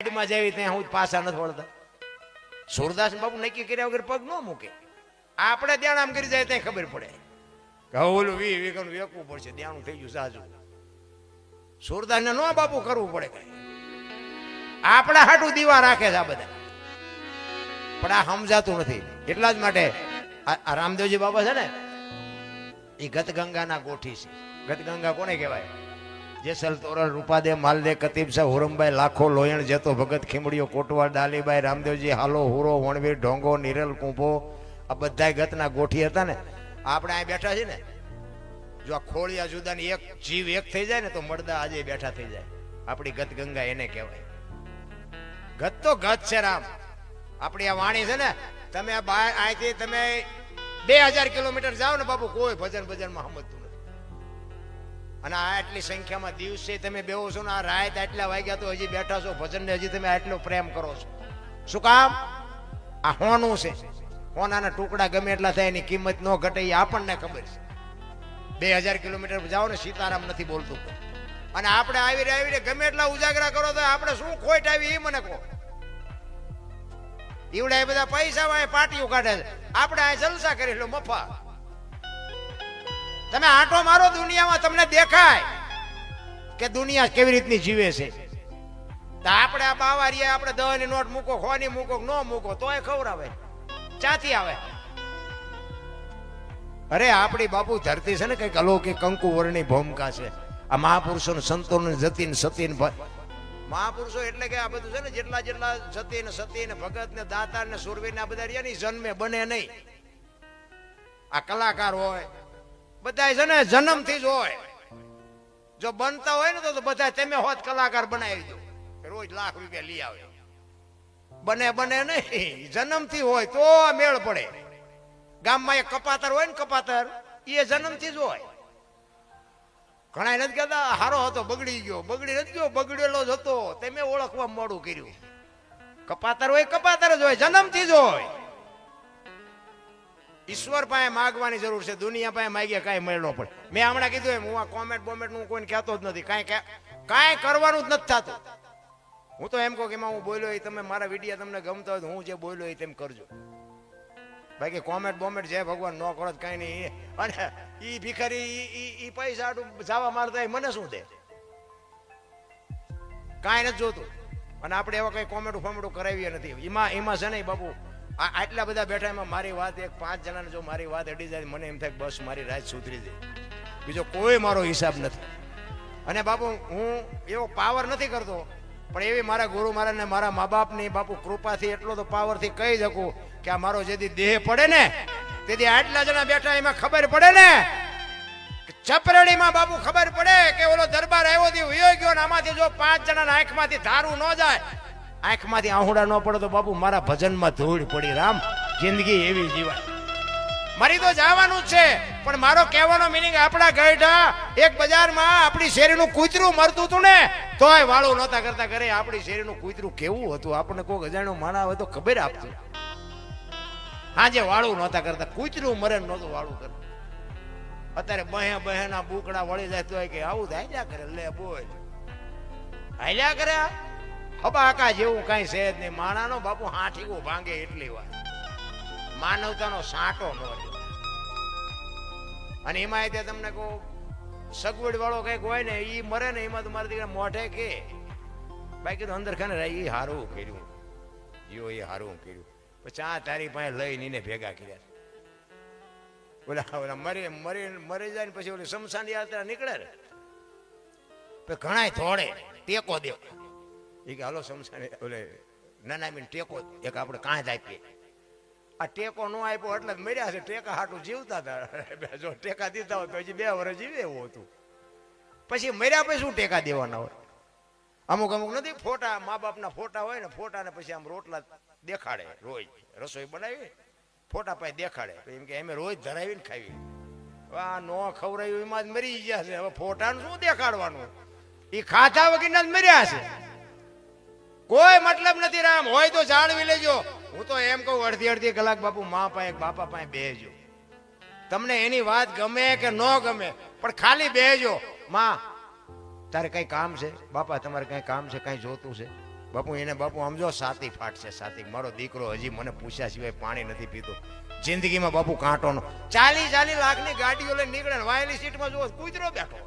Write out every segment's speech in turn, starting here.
માં જેવી ત્યાં હું પાછા નથી વળતા. સુરદાસ બાપુ નક્કી કર્યા વગર પગ ન મૂકે. આપણે ધ્યાન આમ કરી જાય ત્યાં ખબર પડે કે ઓલું વીઘાનું વેકવું પડશે, ધ્યાન થઈ ગયું સાજુ. સુરદાસ ને નો બાપુ કરવું પડે કઈ, આપણા હાટું દીવા રાખે છે આ બધા, પણ આ સમજાતું નથી. એટલા જ માટે આ રામદેવજી બાબા છે ને એ ગતગંગાના ગોઠી છે. ગતગંગા કોને કહેવાય? જેસલ તોરલ રૂપાદે માલદે કતીબ સાહ હુરમભાઈ લાખો લોયણ જેતો ભગત ખીમડીઓ કોટવાડ ડાલીબાઈ રામદેવજી હાલો હુરો વણવીર ઢોંગો નિરલ કુંભો આ બધા ગતના ગોઠી હતા ને. આપણે અહીં બેઠા છે ને, જો આ ખોળિયા જુદાની એક જીવ એક થઈ જાય ને તો મળદા આજે બેઠા થઈ જાય. આપણી ગતગંગા એને કહેવાય. ગત તો ગત છે રામ. આપણી આ વાણી છે ને, તમે અહીંથી તમે 2000 કિલોમીટર જાઓ ને બાપુ, કોઈ ભજન ભજનમાં સમજતું નથી. અને આ આટલી સંખ્યામાં દિવસે તમે બેહો છો ને, આ રાત આટલા વાગ્યા તો હજી બેઠા છો ભજન ને, હજી તમે આટલો પ્રેમ કરો છો. શું કામ? આ હોનું છે. હોનાના ટુકડા ગમે એટલા થાય એની કિંમત ન ઘટે એ આપણને ખબર છે. 2000 કિલોમીટર જાઓ ને સીતારામ નથી બોલતું. અને આપણે આવીને ગમે એટલા ઉજાગરા કરો તો આપણે શું ખોટ આવી એ મને કહો. ઈવડા એ બધા પૈસા વાય પાટીઓ કાઢે છે, આપણે આ જલસા કરી લો મફા. તમે આંટો મારો દુનિયામાં, તમને દેખાય કે દુનિયા કેવી રીતની જીવે છે. તો આપણે આ બાવારીએ આપણે 10 ની નોટ મૂકો, 100 ની મૂકો, ન મૂકો તોય ખવડાવે, ચાથી આવે. અરે આપણી બાપુ ધરતી છે ને કઈક અલૌકિક કંકુ વર્ણની ભૂમિકા છે. આ મહાપુરુષો સંતો જતીન સતીન મહાપુરુષો એટલે કે આ બધું છે ને, જેટલા જેટલા સતી ને ભગત ને દાતાર ને સુરવીર ને આ બધા રહ્યા ને જન્મે બને નહીં. આ કલાકાર હોય બધા છે ને જન્મથી જ હોય. જો બનતા હોય ને તો બધા તમે હોત કલાકાર બનાવી દો, રોજ લાખ રૂપિયા લઈ આવે. બને નહીં, જન્મથી હોય તો મેળ પડે. ગામમાં એક કપાતર હોય ને, કપાતર એ જન્મથી જ હોય. ઘણા નથી કહેતા હારો હતો બગડી ગયો, બગડી નથી ગયો, બગડેલો જ હતો, તમે ઓળખવા મોડું કર્યું. કપાતર હોય કપાતર જ હોય, જન્મથી જ હોય. ઈશ્વર પાસે માગવાની જરૂર છે, દુનિયા પાસે માગ્યા કાંઈ મેળ ન પડે. મેં હમણાં કીધું એમ, હું આ કોમેન્ટ બોમેન્ટ નું કોઈને કહેતો જ નથી, કાંઈ કરવાનું જ નથી થતું. હું તો એમ કહું કે એમાં હું બોલ્યો એ તમે મારા વિડીયો તમને ગમતા હોય તો હું જે બોલ્યો એ તેમ કરજો. બાકી કોમેન્ટ બોમેન્ટ જે ભગવાન ન કરો કઈ નહીં. અને ઈ ભિખારી ઈ પૈસા જવા મારતા મને શું દે? કાંઈ નથી જોતું. અને આપણે એવા કઈ કોમેન્ટ ફોમેન્ટ કરાવીએ નથી. એમાં છે ને બાપુ આટલા બધા બેઠા, એમાં મારી વાત એક 5 જણાને જો મારી વાત અડી જાય મને એમ થાય બસ મારી રાત સુધરી જાય. બીજો કોઈ મારો હિસાબ નથી. અને બાપુ હું એવો પાવર નથી કરતો, પણ એવી મારા ગુરુ મહારાજ ને મારા મા બાપની બાપુ કૃપાથી એટલો તો પાવરથી કહી શકું કે આ મારો જેથી દેહ પડે ને તેથી આટલા જણા બેઠા એમાં ખબર પડે ને, ચપરડીમાં બાપુ ખબર પડે કે ઓલો દરબાર આવ્યો થી વયો ગયો ને આમાંથી જો 5 જણાના આંખમાંથી ધારું ન જાય, આંખમાંથી આહુડા ન પડે તો બાપુ મારા ભજનમાં ધૂળ પડી. રામ જિંદગી એવી જીવાય. મારી તો જવાનું જ છે, પણ મારો કહેવાનો મિનિંગ આપણા ગઢા એક બજારમાં આપણી શેરીનું કૂતરું મરતું હતું ને તોય વાળું નહોતા કરતા. ઘરે આપણી શેરીનું કૂતરું કેવું હતું આપણને કોઈ અજાણ્યો માણા હોય તો ખબર આપતું. હાજે વાળું નહોતા કરતા, કૂતરું મરે નહોતું વાળું કરતા. અત્યારે બહેના બુકડા વળી જાય તો કે આવું જ હાલ્યા કરે, લે બોલ હાલ્યા કરે. હબાકા જેવું કઈ છે જ નહીં. માણાનો બાપુ હાઠીકો ભાંગે એટલી વાર, માનવતાનો સાંટો ન રહ્યો. અને એમાં તે તમને કહું સગવડ વાળો કઈક હોય ને એ મરે ને એમાં તો મારા દીકરા મોઢે કે બાકી તો અંદર ખાને એ હારું કર્યું, એ હારું કર્યું. પછી આ તારી પાસે લઈને ભેગા કર્યા. ઓલા મરી જાય ને પછી ઓલી શમશાન યાત્રા નીકળે ને ઘણા થોડે ટેકો દે એ કે હાલો શમશાન ઓલે નાના મીન ટેકો એક આપણે કાંઈ જ આપીએ. આ ટેકો ન આપ્યો એટલે મર્યા છે. ટેકા હાટું જીવતા હતા, જો ટેકા દીધા હોય તો હજી 2 વર્ષ જીવે એવું હતું. પછી મર્યા પછી શું ટેકા દેવાના હોય? અમુક નથી ફોટા, મા બાપના ફોટા હોય ને, ફોટા ને પછી આમ રોટલા દેખાડે, રોજ રસોઈ બનાવી ફોટા પાસે દેખાડે, એમ કે અમે રોજ ધરાવીને ખાવી. આ નો ખવડાવ્યું એમાં જ મરી ગયા છે. હવે ફોટાનું શું દેખાડવાનું? એ ખાધા વગરના જ મર્યા છે. કોઈ મતલબ નથી. રામ હોય તો જાળવી લેજો. હું તો એમ કહું અડધી કલાક બાપુ મા પાસે બાપા પાસે બેસજો. તમને એની વાત ગમે કે ન ગમે પણ ખાલી બેસજો. માં તારે કઈ કામ છે? બાપા તમારે કઈ કામ છે? કઈ જોતું છે? બાપુ એને બાપુ આમ જો સાતી ફાટશે સાતી. મારો દીકરો હજી મને પૂછ્યા સિવાય પાણી નથી પીતો. જિંદગીમાં બાપુ કાંટો નો 40 લાખની ગાડીઓ લઈને નીકળે ને વાયેલી સીટમાં જુઓ કૂતરો બેઠો.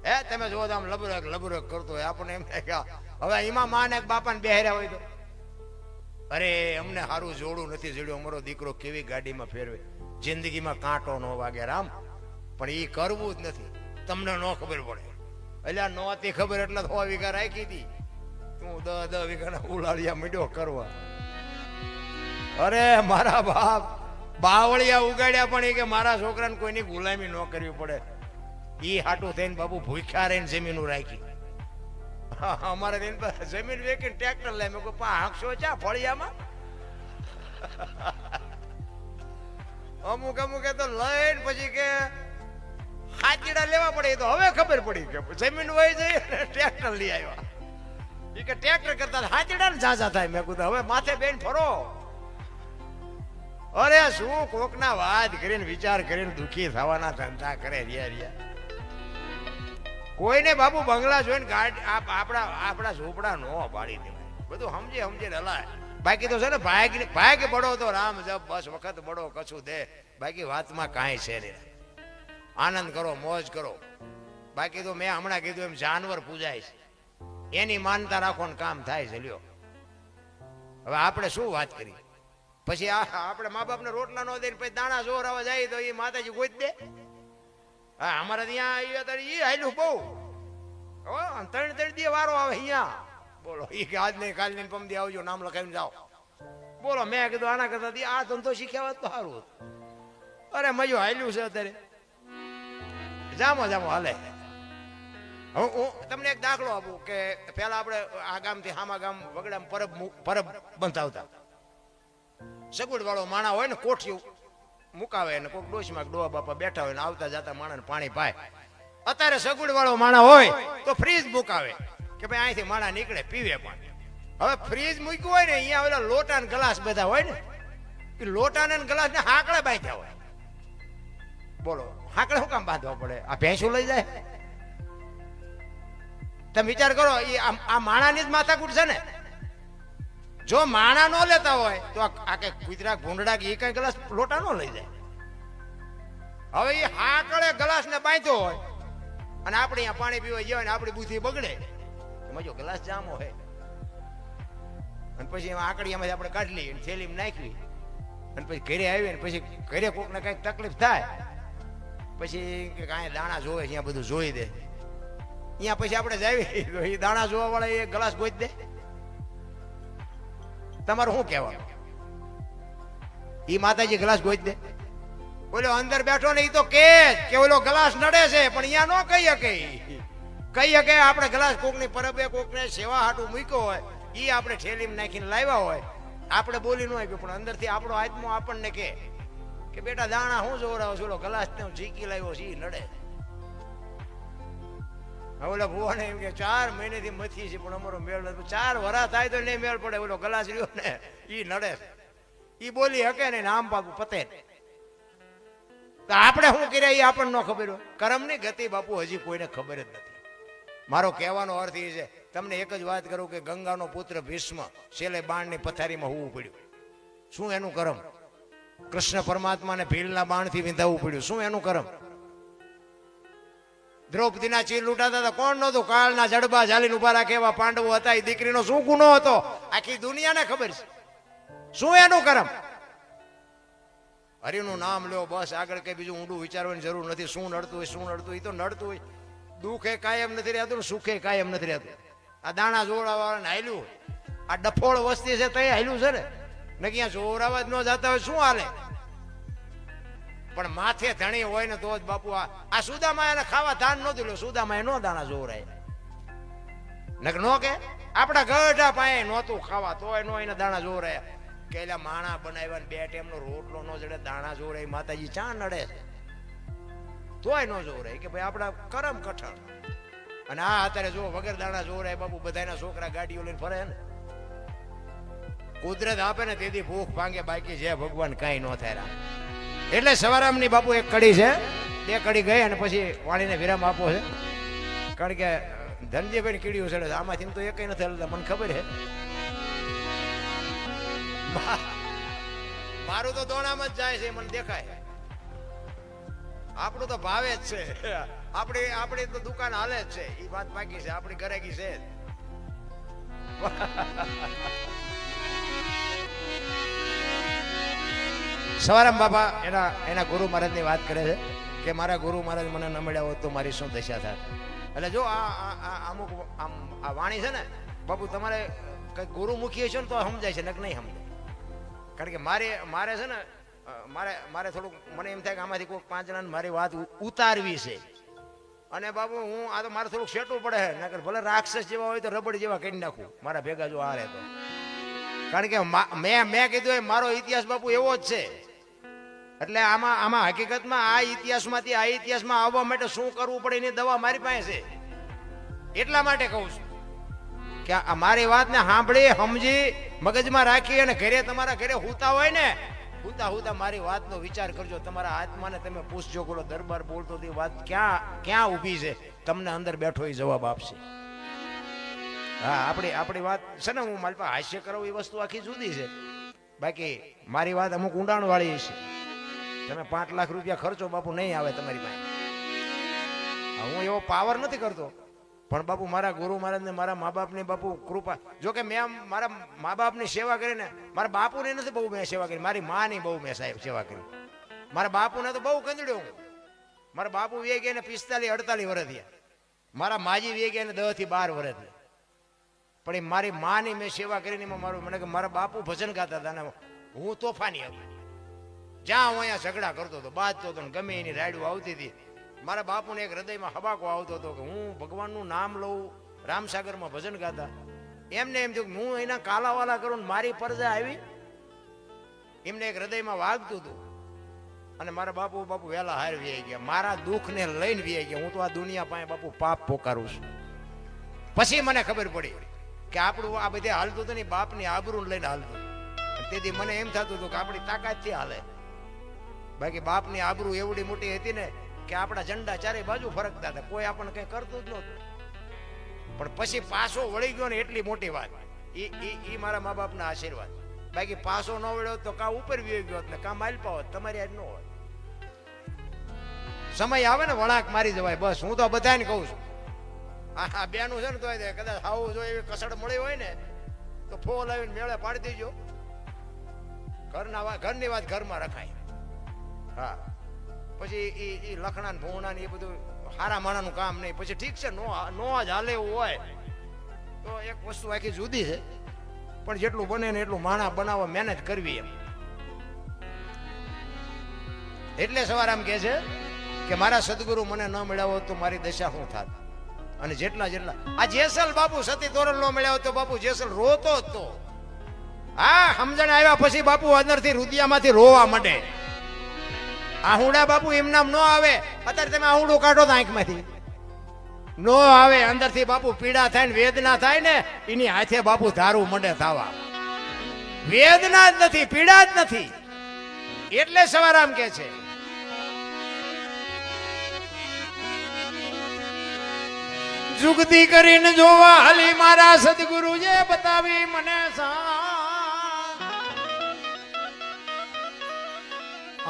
હે તમે જુઓ તો આમ લબરક કરતો હોય. આપણને એમ થાય કે હવે એમાં માને બાપાને બેહર્યા હોય તો અરે અમને સારું જોડું નથી જોડ્યું. અમારો દીકરો કેવી ગાડીમાં ફેરવે. જિંદગીમાં કાંટો ન વાગે રામ, પણ એ કરવું જ નથી. તમને ન ખબર પડે એટલે નહોતી ખબર એટલે 100 વીઘા રાખી હતી. તું 10 વીઘાના ઉલાળિયા મીડ્યો કરવા. અરે મારા બાપ બાવળિયા ઉગાડ્યા પણ એ કે મારા છોકરાને કોઈની ગુલામી ન કરવી પડે. ઈ હાટું થઈને બાપુ ભૂખ્યા રહીને જમીનું રાખી. અમારે જમીન વેકીને ટ્રેક્ટર લઈ મેં હાંકશો ચા ફળિયામાં. અમુક તો લઈને પછી કે હાજડા લેવા પડે. તો હવે ખબર પડી કે જમીન વહી જઈ ટ્રેક્ટર લઈ આવ્યા. એ કે ટ્રેક્ટર કરતા હાજડા ને ઝાઝા થાય. મેં કીધું હવે માથે બેન ફરો. અરે શું કોકના વાત કરીને વિચાર કરીને દુખી થવાના ધંધા કરે રહ્યા. કોઈને બાપુ બંગલા જોઈને આપણા ઝોપડા નો પાડી દેવાય. બધું સમજે હલાય. બાકી તો છે ને ભાગ બળો તો રામ જપ બસ વખત બળો કશું દે. બાકી વાતમાં કાંઈ છે નહીં. આનંદ કરો મોજ કરો. બાકી તો મેં હમણાં કીધું એમ જાનવર પૂજાય છે એની માનતા રાખો ને કામ થાય છે. લ્યો હવે આપણે શું વાત કરી. પછી આપણે મા બાપને રોટલા નો દઈને પછી દાણા જોરાવા જાય તો એ માતાજી ગોઈ દે. હા અમારે ત્યાં આવ્યા એ હાલ્યું બહુ 3 દી વારો આવે અહીંયા. બોલો એ કે આજ નહીં કાલ નહીં પમદી આવજો નામ લખાવીને જાઓ. બોલો મેં કીધું આના કરતા આ ધંધો શીખ્યા હોત તો સારું હતું. અરે મજો હાલ્યું છે અત્યારે જામો હાલે. હવે હું તમને એક દાખલો આપું કે પેલા આપણે આ ગામથી હામા ગામ વગડામ પરબ બંધાવતા. સગવડ વાળો માણા હોય ને કોઠિયું મુકાવે ને કોઈક ડોશીમાં ડોહા બાપા બેઠા હોય ને આવતા જતા માણાને પાણી પાય. અત્યારે સગવડ વાળો માણા હોય તો ફ્રીજ મુકાવે કે ભાઈ અહીંથી માણા નીકળે પીવે પાણી. હવે ફ્રીજ મૂક્યું હોય ને અહીંયા ઓલા લોટા ને ગ્લાસ બધા હોય ને એ લોટા ને ગ્લાસ ને હાકડા બાંધ્યા હોય. બોલો હાકડે શું કામ બાંધવા પડે? આ ભેંસું લઈ જાય. તમે વિચાર કરો આ માણાની જ માથાકૂટ છે ને. જો માણા નો લેતા હોય તો આ કઈ કુતરા ભૂંડડા કે એ કઈ ગ્લાસ લોટા નો લઈ જાય. હવે એ હાકડે ગ્લાસ ને બાંધ્યો હોય અને આપણે અહીંયા પાણી પીવા જાય ને આપણી બુદ્ધિ બગડે. એમાં જો ગ્લાસ જામો હોય અને પછી એમાં આકડીયામાંથી આપણે કાઢી લઈએ થેલીમાં નાખવી અને પછી ઘરે આવીએ ને પછી ઘરે કોકને કઈક તકલીફ થાય પછી કાંઈ દાણા જોવે છે અહીંયા બધું જોઈ દે. અહીંયા પછી આપણે જાવી તો એ દાણા જોવા વાળા એ ગ્લાસ ગોઈ દે. તમારું શું કહેવાનું? ઈ માતાજી ગ્લાસ ગોઈ દે. ઓલો અંદર બેઠો ને ઈ તો કે ઓલો ગ્લાસ નડે છે પણ અહીંયા નો કહી શકે આપણે ગ્લાસ કોકની પરબે કોકને સેવા હાટું મૂક્યો હોય ઈ આપણે થેલીમાં નાખીને લાવ્યા હોય આપણે બોલી ન આપ્યું પણ અંદરથી આપણો આત્મો આપણને કે બેટા દાણા હું જોવરાવો છો ઓલો ગ્લાસ ને ઝીકી લાવ્યો છે ઈ નડે. ઓલા ભુવાને એમ કે 4 મહિનેથી મથી છે પણ અમારો મેળ નથી. 4 વરા થાય તો નહીં મેળ પડે. ઓલો ગ્લાસ રહ્યો ને ઈ નડે. ઈ બોલી હકે ને આમ બાપુ પતે. તો આપણે શું કર્યા એ આપણને ન ખબર હોય. કર્મની ગતિ બાપુ હજી કોઈને ખબર જ નથી. મારો કહેવાનો અર્થ એ છે તમને એક જ વાત કરું કે ગંગાનો પુત્ર ભીષ્મ છેલ્લે બાણની પથારીમાં હોવું પડ્યું. શું એનું કર્મ? કૃષ્ણ પરમાત્માને ભીલના બાણથી વિંધાવવું પડ્યું. શું એનું કર્મ? દ્રૌપદીના ચીર લૂંટાતા હતા કોણ નહોતું? કાળના જડબા ઝાલીને ઉભા રાખે એવા પાંડવો હતા. એ દીકરીનો શું ગુનો હતો આખી દુનિયાને ખબર છે. શું એનું કર્મ? હરિનું નામ લ્યો બસ. આગળ કઈ બીજું ઊંડું વિચારવાની જરૂર નથી. શું નડતું હોય એ તો નડતું હોય. દુઃખ એ કાયમ નથી રહેતું ને સુખ એ કાયમ નથી રહેતું. આ દાણા જોડાવાળાને હાલ્યું હોય. આ ડફોળ વસ્તી છે તઈ હાલ્યું છે ને ક્યાં જોરાવા જ ન જતા હોય શું હાલે? પણ માથે ધણી હોય ને તો જ બાપુ આ સુદામાં એને ખાવા ધાન નહોતું લ્યો. સુદામાં એ નો દાણા જોરાય નો કે આપણા ગઢા પાસે નહોતું ખાવા તોય નો એને દાણા જોરાયા. કે એલા માણા બનાવ્યા ને 2 ટાઈમનો રોટલો નો જડે દાણા જોરાય માતાજી ચા નડે તોય નો જોરાય કે ભાઈ આપણા કરમ કઠણ. અને આ અત્યારે જો વગર દાણા જોરાય બાપુ બધાના છોકરા ગાડીઓ લઈને ફરે ને. કુદરત આપે ને તેથી ભૂખ ભાંગે બાકી છે ભગવાન કઈ ન થાય. એટલે સવારામની બાપુ એક કડી છે 2 કડી ગઈ અને પછી વાણીને વિરામ આપવો છે. કારણ કે ધનજીભાઈ કીડીઓ ચડે છે, આમાંથી તો એક નથી હલતા, મને ખબર હે. મારું તો દોણામાં જ જાય છે, મને દેખાય. આપણું તો ભાવે જ છે, આપણી તો દુકાન હાલે જ છે, એ વાત બાકી છે, આપણી ગરાગી છે. સવારામ બાપા એના ગુરુ મહારાજ ની વાત કરે છે કે મારા ગુરુ મહારાજ મને ન મળ્યા હોત તો મારી શું દશા થાય. એટલે જો અમુક આ વાણી છે ને બાપુ, તમારે કઈ ગુરુમુખી છે ને તો સમજાય છે, નક નહીં સમજાય. કારણ કે મારે છે ને મારે થોડુંક મને એમ થાય કે આમાંથી કોઈ 5 જણાને મારી વાત ઉતારવી છે. અને બાપુ હું આ તો મારે થોડુંક સેટવું પડે છે, નકર ભલે રાક્ષસ જેવા હોય તો રબડ જેવા કરી નાખું મારા ભેગા જો હારે તો. કારણ કે મેં કીધું મારો ઇતિહાસ બાપુ એવો જ છે. એટલે આમાં હકીકતમાં આ ઇતિહાસમાંથી આ ઇતિહાસમાં આવવા માટે શું કરવું પડે એની દવા મારી પાસે છે. એટલા માટે કહું છું કે આ મારી વાતને સાંભળી સમજી મગજમાં રાખી અને ઘરે તમારા ઘરે હુતા હોય ને, હુતા મારી વાતનો વિચાર કરજો. તમારા આત્માને તમે પૂછજો, બોલો દરબાર બોલતો તે વાત ક્યાં ઊભી છે, તમને અંદર બેઠો એ જવાબ આપશે. હા, આપણી વાત છે ને, હું મારી પાસે હાસ્ય કરાવું એ વસ્તુ આખી જુદી છે. બાકી મારી વાત અમુક ઊંડાણ વાળી છે. તમે 5 લાખ રૂપિયા ખર્ચો બાપુ નહીં આવે તમારી પાસે. હું એવો પાવર નથી કરતો, પણ બાપુ મારા ગુરુ મહારાજ ને મારા મા બાપની બાપુ કૃપા. જો કે મેં મારા મા બાપની સેવા કરીને, મારા બાપુને નથી બહુ મેં સેવા કરી, મારી માની બહુ મેં સાહેબ સેવા કરી. મારા બાપુને તો બહુ કંદડ્યો હું. મારા બાપુ વે ગયા ને 45-48 વર્ષ થયા. મારા માજી વે ગયા ને 10 થી 12 વર્ષ થયા. પણ એ મારી માની મેં સેવા કરીને મારું મને કે મારા બાપુ ભજન ગાતા હતા ને હું તોફાની હતી. જ્યાં હું અહીંયા ઝઘડા કરતો હતો, બાજતો હતો, ગમે એની રાયડું આવતી હતી. મારા બાપુને એક હૃદયમાં હબાકો આવતો હતો કે હું ભગવાનનું નામ લઉં. રામસાગરમાં ભજન ગાતા. એમને એમ થયું હું એના કાલાવાલા કરું ને મારી પરજા આવી. એમને એક હૃદયમાં વાગતું હતું. અને મારા બાપુ વહેલા હાર વી ગયા. મારા દુઃખને લઈને વી ગયા. હું તો આ દુનિયા પાસે બાપુ પાપ પોકારું છું. પછી મને ખબર પડી કે આપણું આ બધે હાલતું હતું ને બાપની આબરૂને લઈને હાલતું. તેથી મને એમ થતું હતું કે આપણી તાકાતથી હાલે. બાકી બાપની આબરૂ એવડી મોટી હતી ને કે આપણા ઝંડા ચારે બાજુ ફરકતા હતા, કોઈ આપણને કઈ કરતું જ નહોતું. પણ પછી પાછો વળી ગયો ને એટલી મોટી વાત. એ મારા મા બાપના આશીર્વાદ. બાકી પાછો ન વળ્યો તો કા ઉપર વી ગયો ને કા માલપા હોત, તમારી આજ ન હોત. સમય આવે ને વળાંક મારી જવાય. બસ હું તો બધાને કહું છું, આ બેનું છે ને તો કદાચ આવું જો એવી કસડ મળી હોય ને તો ફોન આવીને મેળે પાડી દેજો. ઘરની વાત ઘરમાં રખાય. હા, પછી એ લખણા ભૂણા એ બધું હારા માણાનું કામ નહીં. પછી ઠીક છે, નો જ હાલે એવું હોય તો એક વસ્તુ આખી જુદી છે. પણ જેટલું બને ને એટલું માણા બનાવવા મહેનત કરવી એમ. એટલે સવાર આમ કે છે કે મારા સદગુરુ મને ન મળ્યા હોત તો મારી દશા શું થાત. અને જેટલા આ જેસલ બાપુ સતી તોરણ ન મળ્યા હોત તો બાપુ જેસલ રોતો જ તો. હા, સમજણ આવ્યા પછી બાપુ અંદરથી રુદિયામાંથી રોવા માંડે. આહુડા બાપુ એમ નામ ન આવે. અત્યારે તમે આહુડું કાઢો તો આંખમાંથી ન આવે. અંદરથી બાપુ પીડા થાય ને વેદના થાય ને એની હાથે બાપુ ધારું મંડે થવા. વેદના જ નથી, પીડા જ નથી. એટલે સવારામ કે છે જુગતી કરીને જોવા હાલી મારા સદગુરુએ બતાવી મને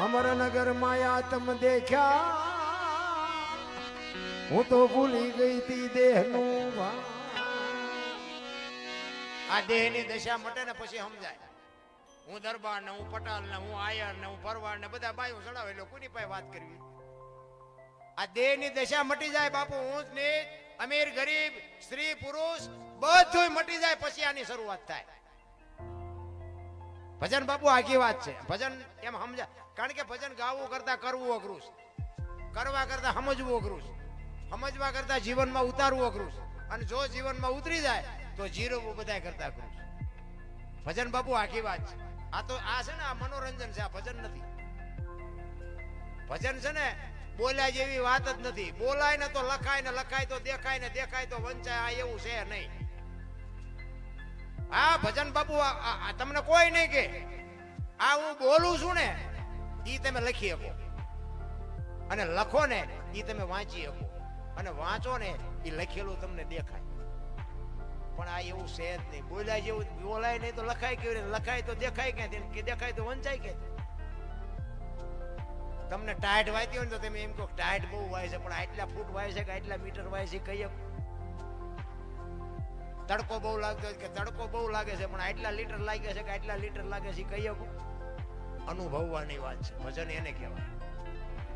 અમરનગર માયા તમ દેખ્યા હું તો ભૂલી ગઈ તી દેહનું. આ દેહની દશા મટે ને પછી સમજાય. હું દરબાર ને હું પટાલ ને હું આયર ને હું ભરવાડ ને બધા બાયું ચડાવે એટલે કોની પાસે વાત કરવી. આ દેહની દશા મટી જાય બાપુ. ઊંચ નીચ, અમીર ગરીબ, સ્ત્રી પુરુષ બધું મટી જાય પછી આની શરૂઆત થાય. ભજન બાપુ આખી વાત છે. ભજન એમ સમજા. કારણ કે ભજન ગાવું કરતા કરવું અઘરું છે, કરવા કરતા સમજવું અઘરું છે, સમજવા કરતા જીવનમાં ઉતારવું અઘરું છે, અને જો જીવનમાં ઉતરી જાય તો જીરવવું બધા કરતા અઘરું છે. ભજન બાપુ આખી વાત છે. આ તો આ છે ને, આ મનોરંજન છે, આ ભજન નથી. ભજન છે ને બોલ્યા જેવી વાત જ નથી. બોલાય ને તો લખાય ને લખાય તો દેખાય ને દેખાય તો વંચાય. આ એવું છે નહીં. આ ભજન બાપુ તમને કોઈ નહીં કે આ હું બોલું છું ને ઈ તમે લખી શકો, અને લખો ને ઈ તમે વાંચી શકો, અને વાંચો ને એ લખેલું તમને દેખાય, પણ આ એવું છે જ નહીં. બોલાય જેવું બોલાય નહીં તો લખાય કેવી રીતે? લખાય તો દેખાય ક્યાંથી, કે દેખાય તો વંચાય ક્યાંથી? તમને ટાઈટ વાયતી હોય ને તો તમે એમ કહો ટાઈટ બહુ વાય છે, પણ આટલા ફૂટ વાય છે કે આટલા મીટર વાય છે કહીએ. તડકો બહુ લાગતો હોય કે તડકો બહુ લાગે છે, પણ આટલા લીટર લાગે છે કે આટલા લીટર લાગે છે કહીએ. અનુભવવાની વાત છે, ભજન એને કહેવાય.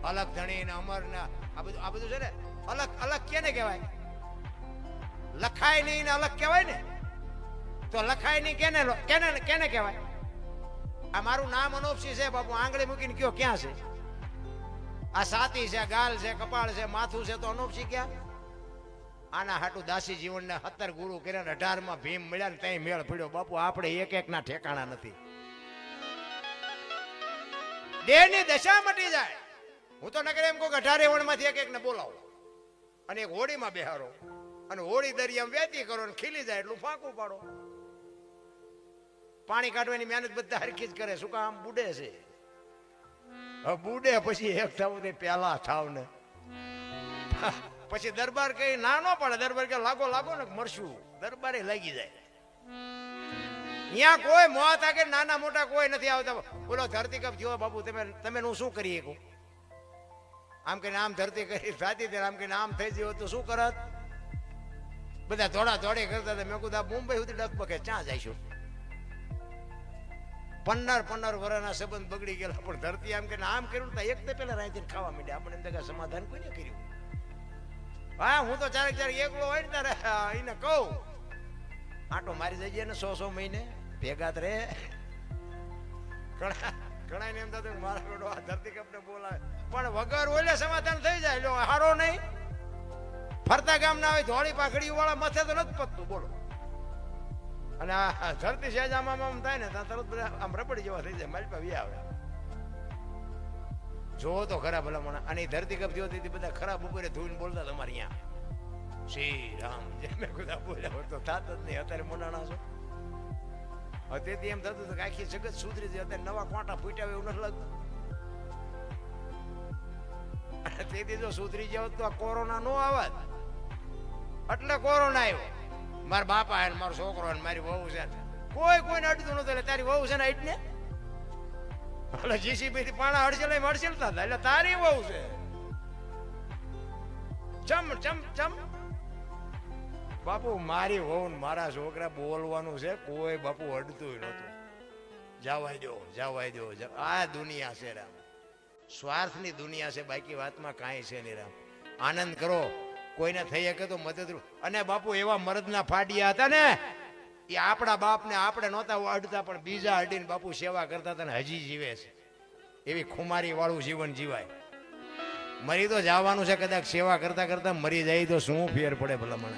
અલગ ધણી ને અમર ને આ બધું છે ને, અલગ અલગ કેને કહેવાય? લખાય નહીં ને અલગ કહેવાય ને. તો લખાય નહીં કેને કેને કેને કહેવાય? આ મારું નામ અનોપસી છે બાપુ, આંગળી મૂકીને કયો ક્યાં છે? આ સાતી છે, ગાલ છે, કપાળ છે, માથું છે, તો અનોપસી ક્યાં? આના હાટું દાસી જીવનને 17 ગુરુ કર્યા, 18માં ભીમ મળ્યા ને ત્યાં મેળ પડ્યો બાપુ. આપણે એક એક ના ઠેકાણા નથી. દેહની દશા મટી જાય. હું તો નગર એમ કહું કે 18 વણમાંથી એક એક ને બોલાવો અને એક હોડીમાં બેહારો અને હોડી દરિયામાં વેતી કરો ને ખીલી જાય એટલું ફાંકું પાડો. પાણી કાઢવાની મહેનત બધા હરખી જ કરે. શું કામ? બુડે છે. હવે બુડે પછી એક થવું તે પેલા થાવ ને પછી દરબાર કઈ ના ન પડે. દરબાર કે લાગો લાગો ને મરશું. દરબારે લાગી જાય. અહીંયા કોઈ મોત આગળ નાના મોટા કોઈ નથી આવતા. બોલો ધરતી કપ જો બાપુ તમે હું શું કરી શકું? આમ કે આમ ધરતી કરી થતી, આમ કે આમ થઈ ગયો તો શું કરત? બધા થોડા થોડી કરતા હતા. મેં કીધું મુંબઈ સુધી ડગબગે ક્યાં જઈશું? 15 વર્ષના સંબંધ બગડી ગયેલા, પણ ધરતી આમ કે આમ કર્યું તો એક તો પેલા રાંધીને ખાવા માંડ્યા. આપણે એમ કે સમાધાન કોઈને કર્યું? હા, હું તો ચારેક એકલો હોય ને ત્યારે એને કહું આટો મારી જઈએ ને 100 મહિને ભેગા જ રે. ઘણા ને એમ થતું મારા બેટો આ ધરતી કપને બોલાવે, પણ વગર ઓલે સમાધાન થઈ જાય. લો હારો નહીં. ફરતા ગામ ના હોય ધોળી પાખડી વાળા મથે તો નથી પતતું. બોલો. અને આ ધરતી સહેજ આમ થાય ને ત્યાં તરત બધા આમ રબડી જેવા થઈ જાય. મારી પાસે આવે જો તો ખરા ભલામણ. અને ધરતી કપ જોતી હતી બધા ખરાબ બપોરે ધોઈને બોલતા તમારે અહીંયા શ્રી રામ જે મેં બધા બોલ્યા તો થાત જ નહીં. અત્યારે મોનાણા છો. તેથી એમ થતું કે આખી જગત સુધરી જાય. અત્યારે નવા કોંટા ફૂટ્યા એવું નથી લાગતું. તેથી જો સુધરી જાવ તો આ કોરોના નો આવત. એટલે કોરોના આવ્યો. મારા બાપા હે, મારો છોકરો ને મારી વહુ છે, કોઈને અડતું નતું. એટલે તારી વહુ છે ને એટલે એટલે જીસીબી થી પાણા હડસેલતા હતા. એટલે તારી વહુ છે. ચમ ચમ ચમ બાપુ મારી વહુ ને મારા છોકરા બોલવાનું છે. કોઈ બાપુ અડતું નતું. જવાય દો. આ દુનિયા છે રામ. સ્વાર્થની દુનિયા છે. બાકી વાતમાં કાંઈ છે નહીં રામ. આનંદ કરો. કોઈને થઈ શકે તો મદદરૂપ. અને બાપુ એવા મરદના ફાડિયા હતા ને, એ આપણા બાપને આપણે નહોતા અડતા, પણ બીજા અડીને બાપુ સેવા કરતા હતા ને હજી જીવે છે. એવી ખુમારી વાળું જીવન જીવાય. મરી તો જવાનું છે કદાચ. સેવા કરતા કરતા મરી જાય તો શું ફેર પડે ભલા મને?